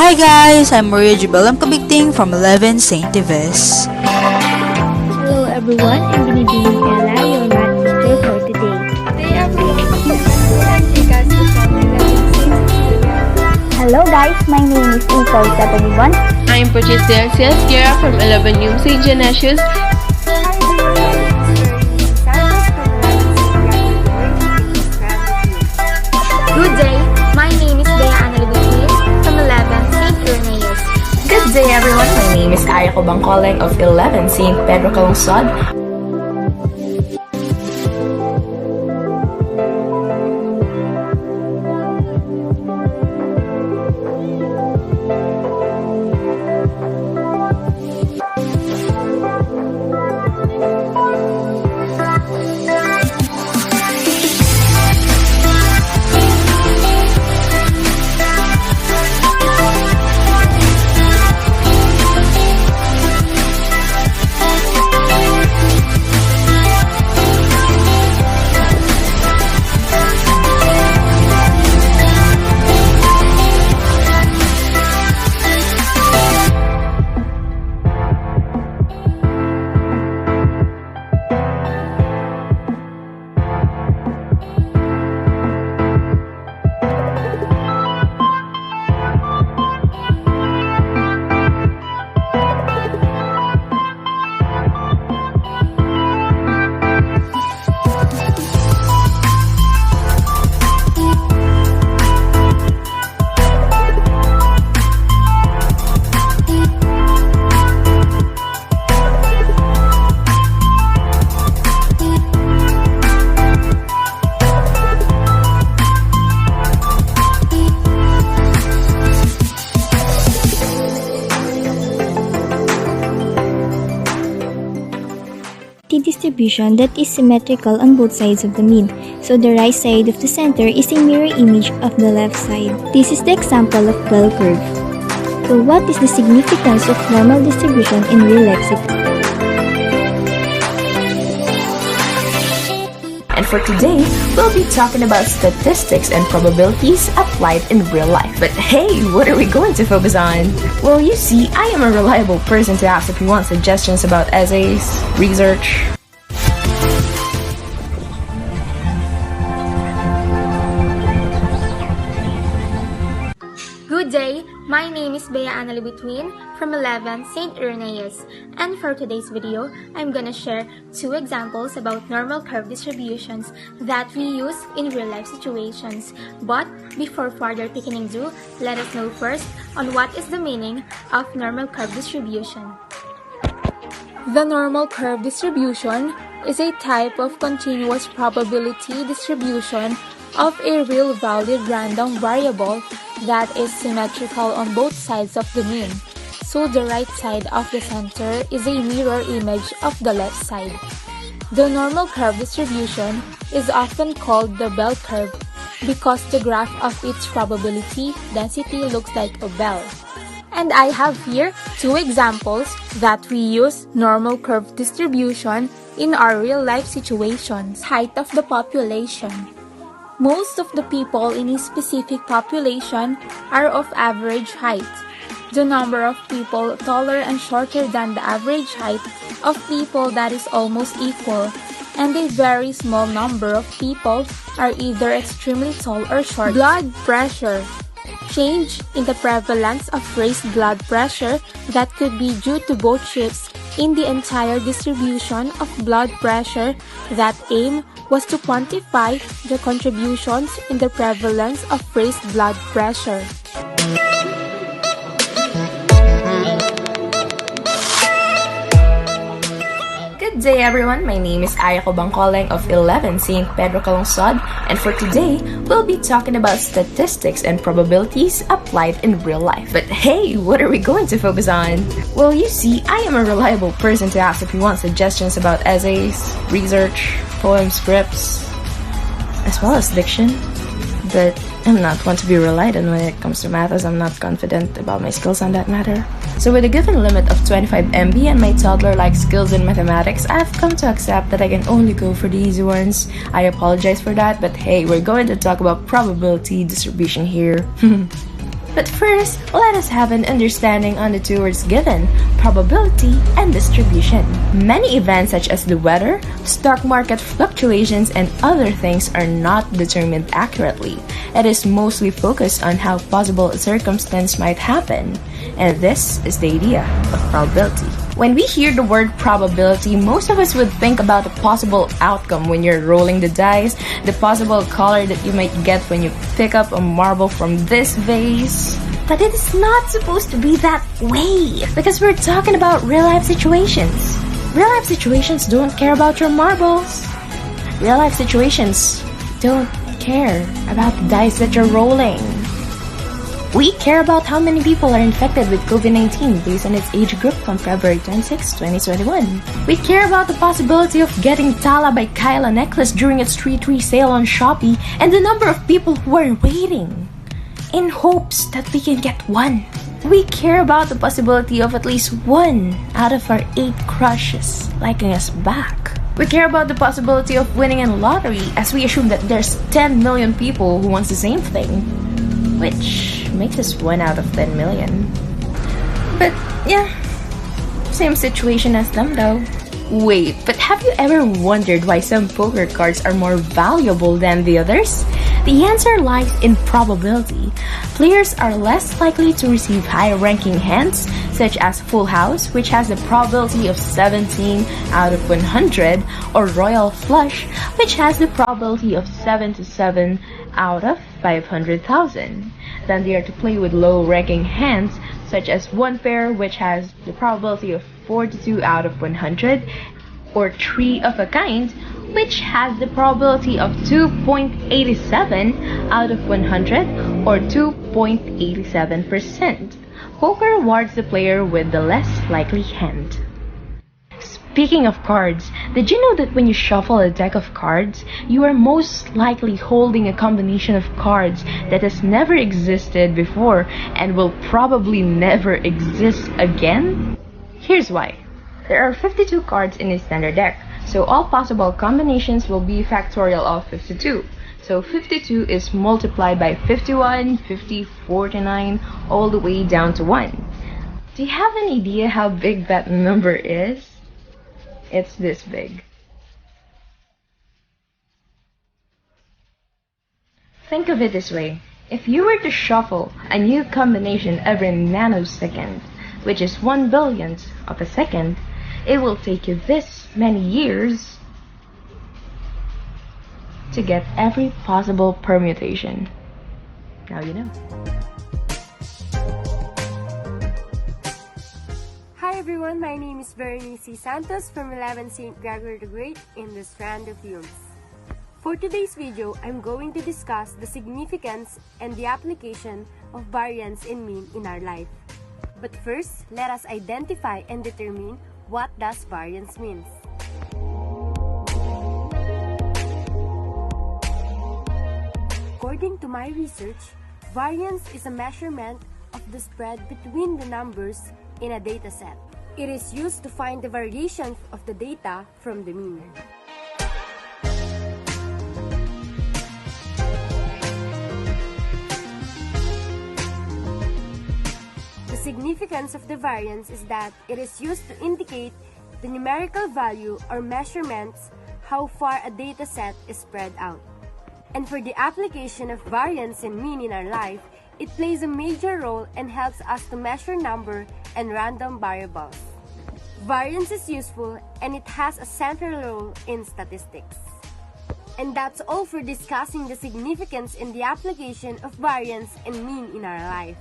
Hi guys, I'm Maria Jubelam Kabigting from 11 St. Yves. Hello everyone, I'm Binibining Ella, your math teacher for today. Hey everyone, I'm Jikas from 11 St. Hello guys, my name is Isol 71. I'm Patricia Ciasquera from 11 Yung St. Genesius. Good day, my name is Bea Analibutwin from 11 St. Irenaeus. Good day everyone, my name is Ayako Bangkoleng of 11 St. Pedro Calungsod. Distribution that is symmetrical on both sides of the mean, so the right side of the center is a mirror image of the left side. This is the example of bell curve. So what is the significance of normal distribution in real life situation? And for today, we'll be talking about statistics and probabilities applied in real life. But hey, what are we going to focus on? Well, you see, I am a reliable person to ask if you want suggestions about essays, research. Good day, my name is Bea Analibutwin from 11 St. Irenaeus, and for today's video, I'm gonna share two examples about normal curve distributions that we use in real-life situations. But before further taking into, let us know first on what is the meaning of normal curve distribution. The normal curve distribution is a type of continuous probability distribution of a real-valued random variable that is symmetrical on both sides of the mean, so the right side of the center is a mirror image of the left side. The normal curve distribution is often called the bell curve because the graph of its probability density looks like a bell. And I have here two examples that we use normal curve distribution in our real-life situations. Height of the population. Most of the people in a specific population are of average height. The number of people taller and shorter than the average height of people that is almost equal, and a very small number of people are either extremely tall or short. Blood pressure. Change in the prevalence of raised blood pressure that could be due to both shifts in the entire distribution of blood pressure. That aim was to quantify the contributions in the prevalence of raised blood pressure. Good day everyone, my name is Ayako Bangkoleng of 11 St. Pedro Calungsod, and for today, we'll be talking about statistics and probabilities applied in real life. But hey, what are we going to focus on? Well, you see, I am a reliable person to ask if you want suggestions about essays, research, poem scripts, as well as diction. But I'm not one to be relied on when it comes to math, as I'm not confident about my skills on that matter. So with a given limit of 25 MB and my toddler-like skills in mathematics, I've come to accept that I can only go for the easy ones. I apologize for that, but hey, we're going to talk about probability distribution here. But first, let us have an understanding on the two words given, probability and distribution. Many events such as the weather, stock market fluctuations, and other things are not determined accurately. It is mostly focused on how possible a circumstance might happen. And this is the idea of probability. When we hear the word probability, most of us would think about the possible outcome when you're rolling the dice, the possible color that you might get when you pick up a marble from this vase. But it is not supposed to be that way, because we're talking about real-life situations. Real-life situations don't care about your marbles. Real-life situations don't care about the dice that you're rolling. We care about how many people are infected with COVID-19 based on its age group from February 26, 2021. We care about the possibility of getting Tala by Kyla necklace during its 3/3 sale on Shopee and the number of people who are waiting in hopes that we can get one. We care about the possibility of at least 1 out of our 8 crushes liking us back. We care about the possibility of winning in lottery as we assume that there's 10 million people who wants the same thing, which makes us 1 out of 10 million. But yeah, same situation as them though. Wait, but have you ever wondered why some poker cards are more valuable than the others? The answer lies in probability. Players are less likely to receive high-ranking hands, such as Full House, which has the probability of 17 out of 100, or Royal Flush, which has the probability of 77 out of 500,000. Then they are to play with low-ranking hands, such as One Pair, which has the probability of 42 out of 100, or Three of a Kind, which has the probability of 2.87 out of 100, or 2.87%. Poker awards the player with the less likely hand. Speaking of cards, did you know that when you shuffle a deck of cards, you are most likely holding a combination of cards that has never existed before and will probably never exist again? Here's why. There are 52 cards in a standard deck, so all possible combinations will be factorial of 52. So 52 is multiplied by 51, 50, 49, all the way down to 1. Do you have an idea how big that number is? It's this big. Think of it this way. If you were to shuffle a new combination every nanosecond, which is 1/1000th of a second, it will take you this many years to get every possible permutation. Now you know. Hi everyone, my name is Berenice Santos from 11 St. Gregory the Great in the Strand of Fumes. For today's video, I'm going to discuss the significance and the application of variance and mean in our life. But first, let us identify and determine what does variance means. According to my research, variance is a measurement of the spread between the numbers in a data set. It is used to find the variation of the data from the mean. The significance of the variance is that it is used to indicate the numerical value or measurements how far a data set is spread out. And for the application of variance and mean in our life, it plays a major role and helps us to measure number and random variables. Variance is useful and it has a central role in statistics. And that's all for discussing the significance and the application of variance and mean in our life.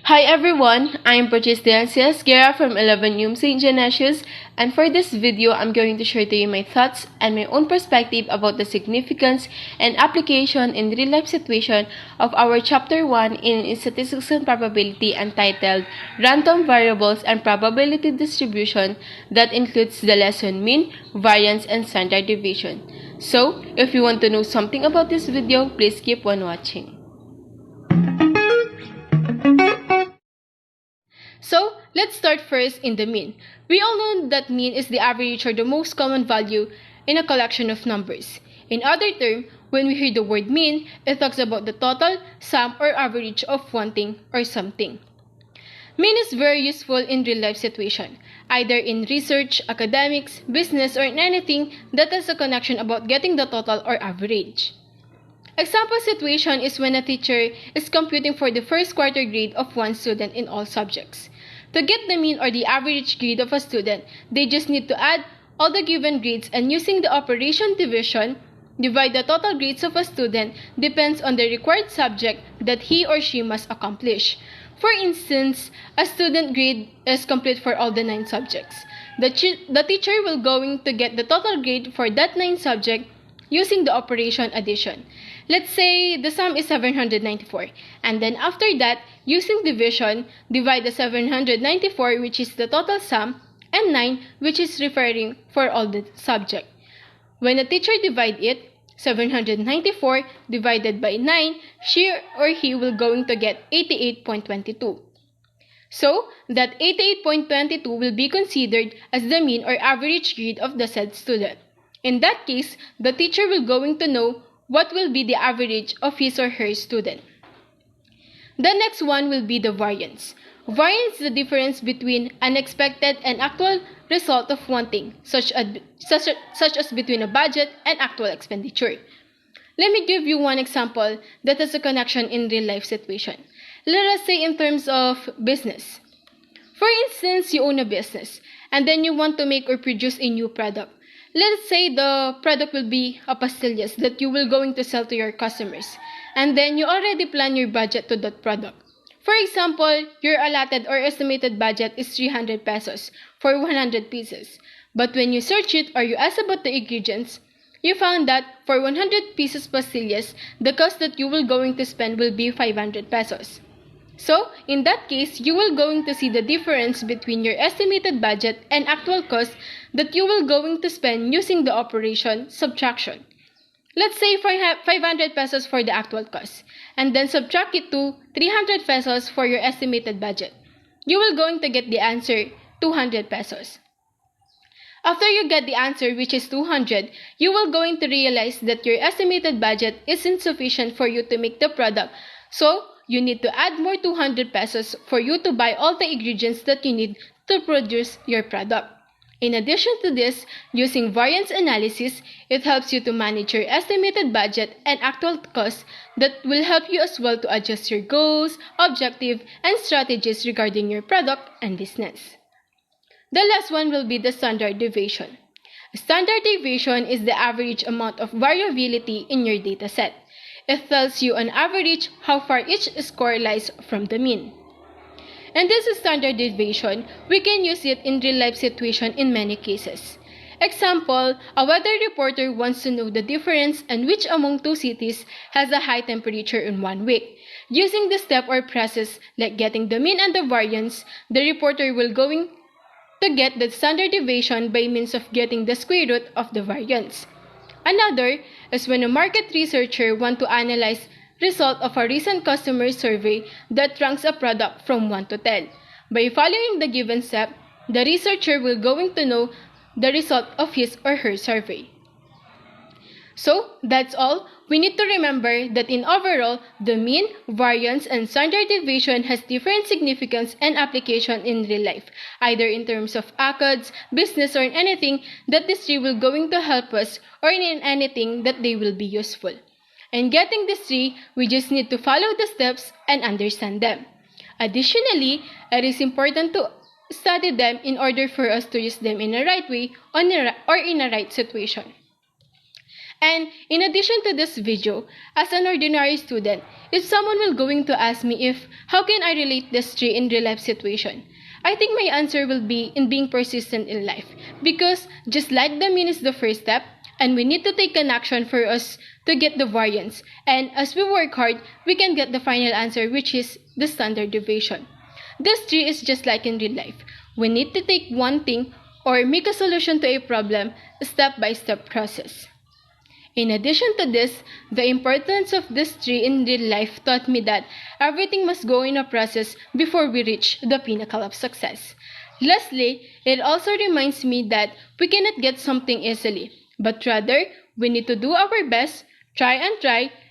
Hi everyone, I'm Patricia Guerra from 11 St. Genesius, and for this video, I'm going to share to you my thoughts and my own perspective about the significance and application in real-life situation of our Chapter 1 in Statistics and Probability entitled Random Variables and Probability Distribution that includes the lesson mean, variance, and standard deviation. So, if you want to know something about this video, please keep on watching. So, let's start first in the mean. We all know that mean is the average or the most common value in a collection of numbers. In other terms, when we hear the word mean, it talks about the total, sum, or average of one thing or something. Mean is very useful in real-life situation, either in research, academics, business, or in anything that has a connection about getting the total or average. Example situation is when a teacher is computing for the first quarter grade of one student in all subjects. To get the mean or the average grade of a student, they just need to add all the given grades and using the operation division, divide the total grades of a student depends on the required subject that he or she must accomplish. For instance, a student grade is complete for all the 9 subjects. The teacher will going to get the total grade for that 9 subject using the operation addition. Let's say the sum is 794, and then after that, using division, divide the 794, which is the total sum, and 9, which is referring for all the subject. When the teacher divide it, 794 divided by 9, she or he will going to get 88.22. So, that 88.22 will be considered as the mean or average grade of the said student. In that case, the teacher will going to know what will be the average of his or her student. The next one will be the variance. Variance is the difference between an expected and actual result of one thing, such as between a budget and actual expenditure. Let me give you one example that has a connection in real-life situation. Let us say in terms of business. For instance, you own a business, and then you want to make or produce a new product. Let's say the product will be a pastillas that you will going to sell to your customers, and then you already plan your budget to that product. For example, your allotted or estimated budget is 300 pesos for 100 pieces. But when you search it or you ask about the ingredients, you found that for 100 pieces pastillas, the cost that you will going to spend will be 500 pesos. So, in that case, you will going to see the difference between your estimated budget and actual cost that you will going to spend using the operation subtraction. Let's say 500 pesos for the actual cost, and then subtract it to 300 pesos for your estimated budget. You will going to get the answer 200 pesos. After you get the answer, which is 200, you will going to realize that your estimated budget is insufficient for you to make the product. So, you need to add more 200 pesos for you to buy all the ingredients that you need to produce your product. In addition to this, using variance analysis, it helps you to manage your estimated budget and actual cost that will help you as well to adjust your goals, objective, and strategies regarding your product and business. The last one will be the standard deviation. Standard deviation is the average amount of variability in your dataset. It tells you on average how far each score lies from the mean. And this is standard deviation. We can use it in real-life situation in many cases. Example, a weather reporter wants to know the difference and which among 2 cities has a high temperature in 1 week. Using the step or process like getting the mean and the variance, the reporter will going to get the standard deviation by means of getting the square root of the variance. Another is when a market researcher wants to analyze result of a recent customer survey that ranks a product from 1 to 10. By following the given step, the researcher will going to know the result of his or her survey. So, that's all. We need to remember that in overall, the mean, variance, and standard deviation has different significance and application in real life, either in terms of ACADS, business, or in anything that these 3 will going to help us or in anything that they will be useful. In getting these 3, we just need to follow the steps and understand them. Additionally, it is important to study them in order for us to use them in a right way or in a right situation. And in addition to this video, as an ordinary student, if someone will going to ask me how can I relate this 3 in real life situation, I think my answer will be in being persistent in life. Because just like the mean is the first step, and we need to take an action for us to get the variance. And as we work hard, we can get the final answer, which is the standard deviation. This 3 is just like in real life. We need to take one thing or make a solution to a problem, step-by-step process. In addition to this, the importance of this 3 in real life taught me that everything must go in a process before we reach the pinnacle of success. Lastly, it also reminds me that we cannot get something easily, but rather, We need to do our best, try,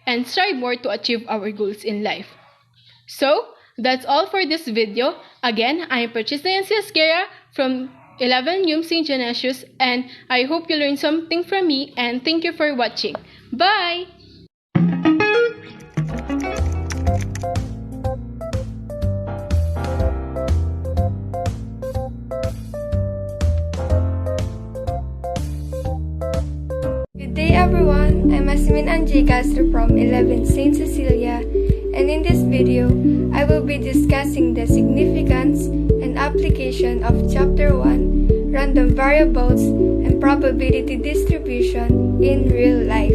and strive more to achieve our goals in life. So, that's all for this video. Again, I am Patricia from 11 Yum St. Genesius, and I hope you learned something from me, and thank you for watching. Bye! Good day everyone, I'm Asmin Angie Castro from 11 St. Cecilia, and in this video, I will be discussing the significance and application of Chapter 1, Random Variables and Probability Distribution in Real Life.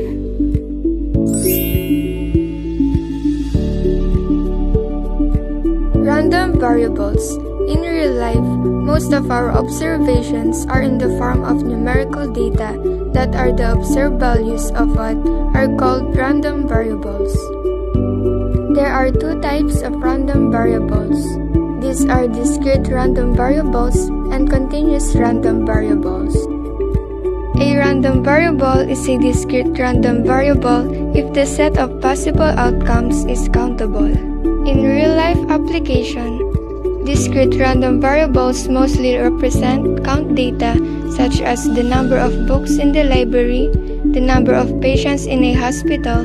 Random variables. In real life, most of our observations are in the form of numerical data that are the observed values of what are called random variables. There are two types of random variables. These are discrete random variables and continuous random variables. A random variable is a discrete random variable if the set of possible outcomes is countable. In real-life application, discrete random variables mostly represent count data such as the number of books in the library, the number of patients in a hospital,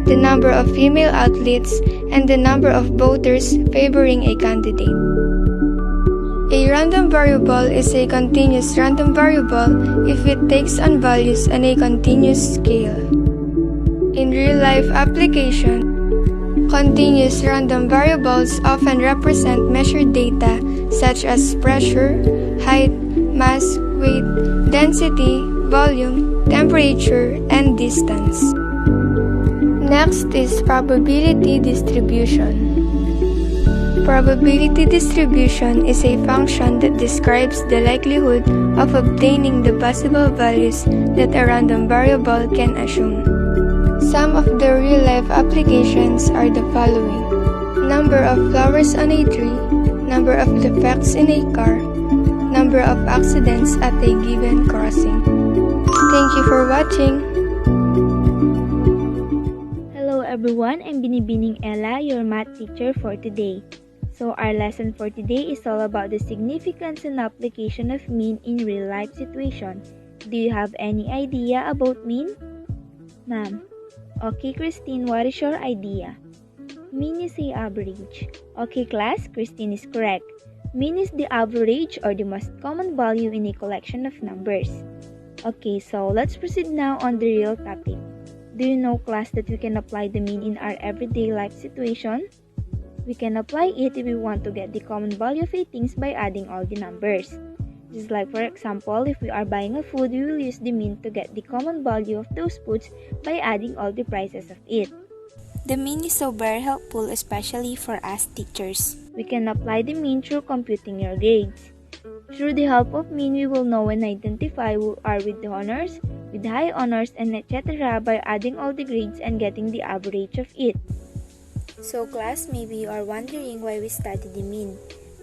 the number of female athletes, and the number of voters favoring a candidate. A random variable is a continuous random variable if it takes on values on a continuous scale. In real-life application, continuous random variables often represent measured data such as pressure, height, mass, weight, density, volume, temperature, and distance. Next is probability distribution. Probability distribution is a function that describes the likelihood of obtaining the possible values that a random variable can assume. Some of the real-life applications are the following: number of flowers on a tree, number of defects in a car, number of accidents at a given crossing. Thank you for watching. Hello everyone, I'm Binibining Ella, your math teacher for today. So our lesson for today is all about the significance and application of mean in real-life situation. Do you have any idea about mean? Ma'am. Okay, Christine, what is your idea? Mean is the average. Okay, class, Christine is correct. Mean is the average or the most common value in a collection of numbers. Okay, so let's proceed now on the real topic. Do you know, class, that we can apply the mean in our everyday life situation? We can apply it if we want to get the common value of a things by adding all the numbers. Just like for example, if we are buying a food, we will use the mean to get the common value of those foods by adding all the prices of it. The mean is so very helpful, especially for us teachers. We can apply the mean through computing your grades. Through the help of mean, we will know and identify who are with the honors, with high honors, and etc. by adding all the grades and getting the average of it. So class, maybe you are wondering why we study the mean.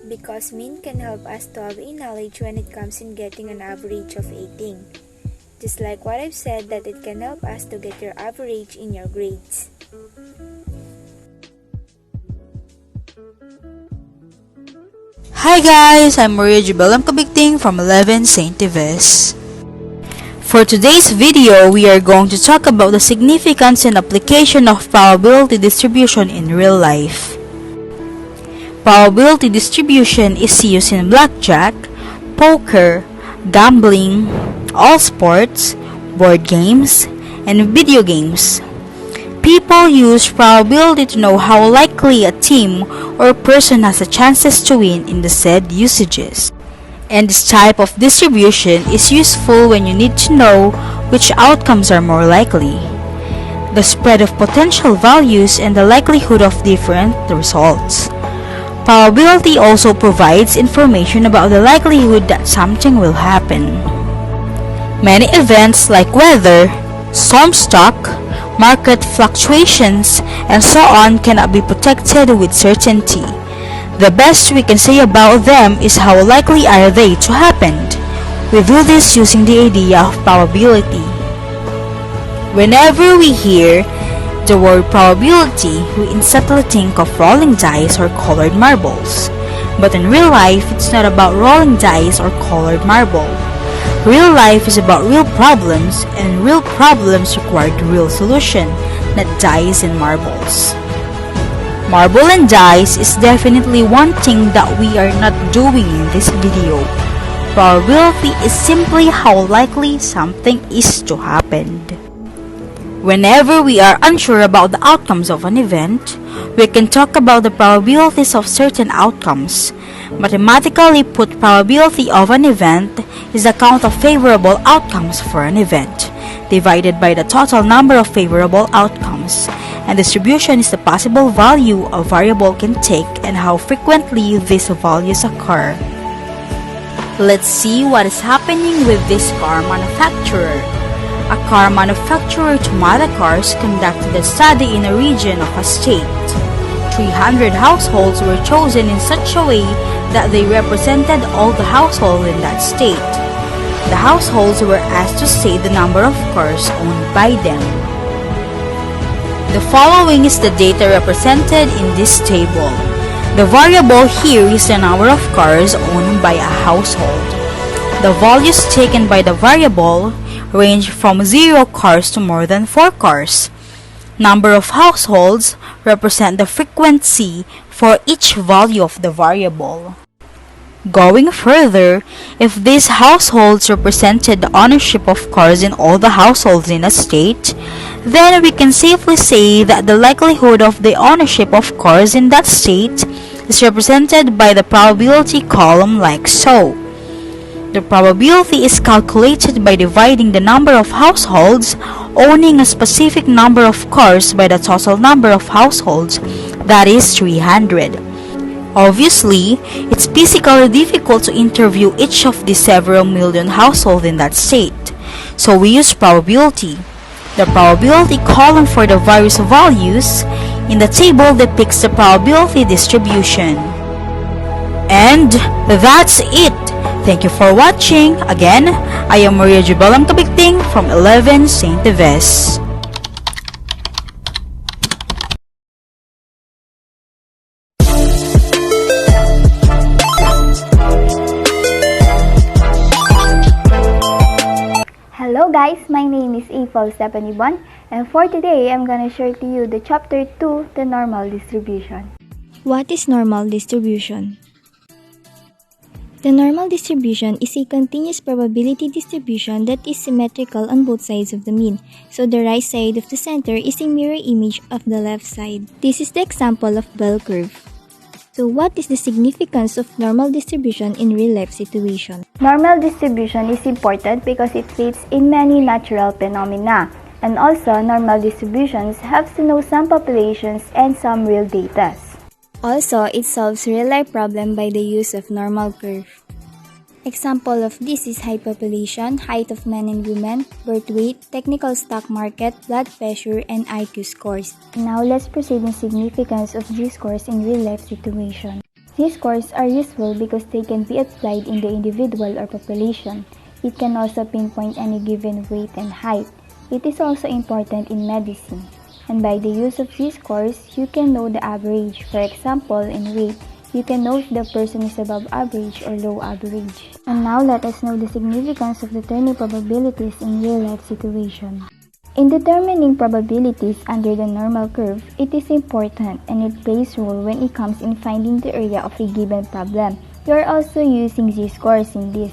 Because mean can help us to have a knowledge when it comes in getting an average of a thing. Just like what I've said, that it can help us to get your average in your grades. Hi guys, I'm Maria Jubelam Kabigting from 11 St. Yves. For today's video, we are going to talk about the significance and application of probability distribution in real life. Probability distribution is used in blackjack, poker, gambling, all sports, board games, and video games. People use probability to know how likely a team or person has a chances to win in the said usages. And this type of distribution is useful when you need to know which outcomes are more likely, the spread of potential values, and the likelihood of different results. Probability also provides information about the likelihood that something will happen. Many events like weather, storm stock, market fluctuations, and so on cannot be predicted with certainty. The best we can say about them is how likely are they to happen. We do this using the idea of probability. Whenever we hear the word probability, we instantly think of rolling dice or colored marbles. But in real life, it's not about rolling dice or colored marble. Real life is about real problems, and real problems require real solution, not dice and marbles. Marble and dice is definitely one thing that we are not doing in this video. Probability is simply how likely something is to happen. Whenever we are unsure about the outcomes of an event, we can talk about the probabilities of certain outcomes. Mathematically put, probability of an event is the count of favorable outcomes for an event, divided by the total number of favorable outcomes, and distribution is the possible value a variable can take and how frequently these values occur. Let's see what is happening with this car manufacturer. A car manufacturer to model cars conducted a study in a region of a state. 300 households were chosen in such a way that they represented all the households in that state. The households were asked to state the number of cars owned by them. The following is the data represented in this table. The variable here is the number of cars owned by a household. The values taken by the variable range from 0 cars to more than 4 cars. Number of households represent the frequency for each value of the variable. Going further, if these households represented the ownership of cars in all the households in a state, then we can safely say that the likelihood of the ownership of cars in that state is represented by the probability column like so. The probability is calculated by dividing the number of households owning a specific number of cars by the total number of households, that is 300. Obviously, it's physically difficult to interview each of the several million households in that state, so we use probability. The probability column for the various values in the table depicts the probability distribution. And that's it! Thank you for watching. Again, I am Maria Jubelam Kabigting from 11 St. Yves. Hello guys, my name is April Stephanie Bon, and for today I'm gonna share to you the chapter 2, the normal distribution. What is normal distribution? The normal distribution is a continuous probability distribution that is symmetrical on both sides of the mean, so the right side of the center is a mirror image of the left side. This is the example of bell curve. So what is the significance of normal distribution in real-life situation? Normal distribution is important because it fits in many natural phenomena, and also normal distributions have to know some populations and some real data. Also, it solves real-life problem by the use of normal curve. Example of this is high population, height of men and women, birth weight, technical stock market, blood pressure, and IQ scores. Now let's proceed in significance of Z-scores in real-life situation. Z-scores are useful because they can be applied in the individual or population. It can also pinpoint any given weight and height. It is also important in medicine. And by the use of Z-scores, you can know the average. For example, in weight, you can know if the person is above average or low average. And now let us know the significance of determining probabilities in real-life situation. In determining probabilities under the normal curve, it is important and it plays a role when it comes in finding the area of a given problem. You are also using Z-scores in this.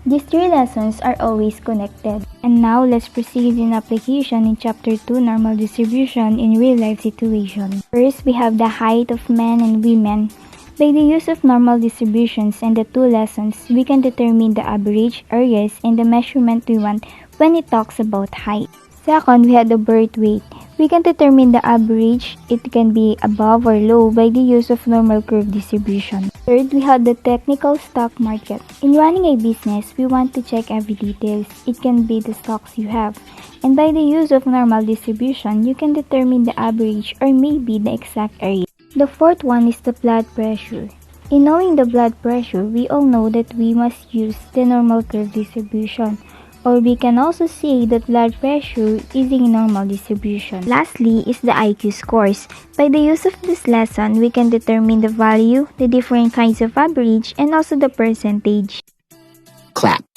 These three lessons are always connected. And now let's proceed in application in chapter 2, normal distribution in real-life situation. First, we have the height of men and women. By the use of normal distributions and the two lessons, we can determine the average areas and the measurement we want when it talks about height. Second, we have the birth weight. We can determine the average. It can be above or low by the use of normal curve distribution. Third, we have the technical stock market. In running a business, we want to check every details. It can be the stocks you have. And by the use of normal distribution, you can determine the average or maybe the exact area. The fourth one is the blood pressure. In knowing the blood pressure, we all know that we must use the normal curve distribution. Or we can also say that blood pressure is a normal distribution. Lastly is the IQ scores. By the use of this lesson, we can determine the value, the different kinds of average, and also the percentage. Clap.